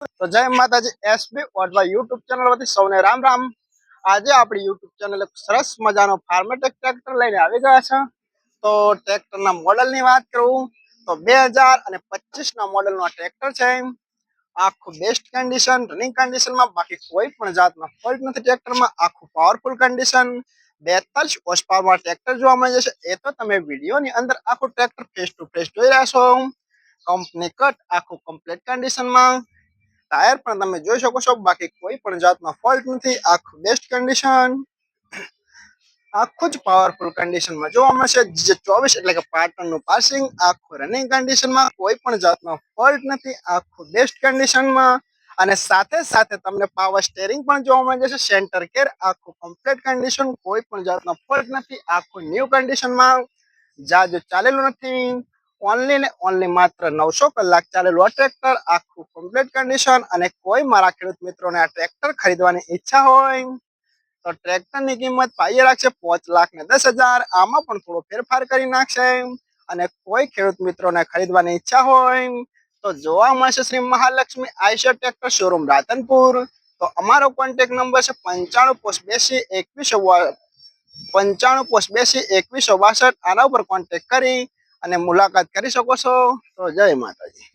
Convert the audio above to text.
તો જય માતાજી એસબી ઓટવા યુટ્યુબ ચેનલ વતી સૌને રામ રામ। આજે આપણી યુટ્યુબ ચેનલ એક સરસ મજાનો ફાર્મેટેક ટ્રેક્ટર લઈને આવી ગયા છે। તો ટ્રેક્ટરના મોડલની વાત કરું તો 2025 ના મોડલનો ટ્રેક્ટર છે। આખું બેસ્ટ કન્ડિશન રનિંગ કન્ડિશનમાં, બાકી કોઈ પણ જાતનો ફોલ્ટ નથી ટ્રેક્ટરમાં। આખું પાવરફુલ કન્ડિશન 42 હોર્સ પાવરમાં ટ્રેક્ટર જોવા મળી જશે। એ તો તમે વિડીયોની અંદર આખું ટ્રેક્ટર ફેસ ટુ ફેસ જોઈ રહ્યા છો। કંપની કટ આખું કમ્પ્લીટ કન્ડિશનમાં, टायर पण તમે જોઈ શકો છો, બાકી કોઈ પણ જાતનો ફોલ્ટ નથી। આખું બેસ્ટ કન્ડિશન, આખું જ પાવરફુલ કન્ડિશનમાં જોવા મળશે। G24 એટલે કે પાટણનું પાસિંગ આખું રનિંગ કન્ડિશનમાં, કોઈ પણ જાતનો ફોલ્ટ નથી। આખું બેસ્ટ કન્ડિશનમાં અને સાથે સાથે તમને પાવર સ્ટીયરિંગ પણ જોવા મળી જશે। સેન્ટર કેર આખું કમ્પ્લીટ કન્ડિશન, કોઈ પણ જાતનો ફોલ્ટ નથી। આખું ન્યૂ કન્ડિશનમાં, જાજુ ચાલેલું નથી। ઓનલી ને ઓનલી માત્ર 900 કલાક ચાલેલું આ ટ્રેક્ટર, આખું કમ્પ્લીટ કન્ડિશન। અને કોઈ મારા ખેડૂત મિત્રોને આ ટ્રેક્ટર ખરીદવાની ઈચ્છા હોય તો ટ્રેક્ટરની કિંમત પાઈએ રાખશે 5,10,000। આમાં પણ થોડો ફેરફાર કરી નાખશે। અને કોઈ ખેડૂત મિત્રોને ખરીદવાની ઈચ્છા હોય તો જોવા મળશે શ્રી મહાલક્ષ્મી આઈશર ટ્રેક્ટર શોરૂમ રાધનપુર। તો અમારો કોન્ટેક્ટ નંબર છે 95 582 2162। આના ઉપર કોન્ટેક્ટ કરી અને મુલાકાત કરી શકો છો। તો જય માતાજી।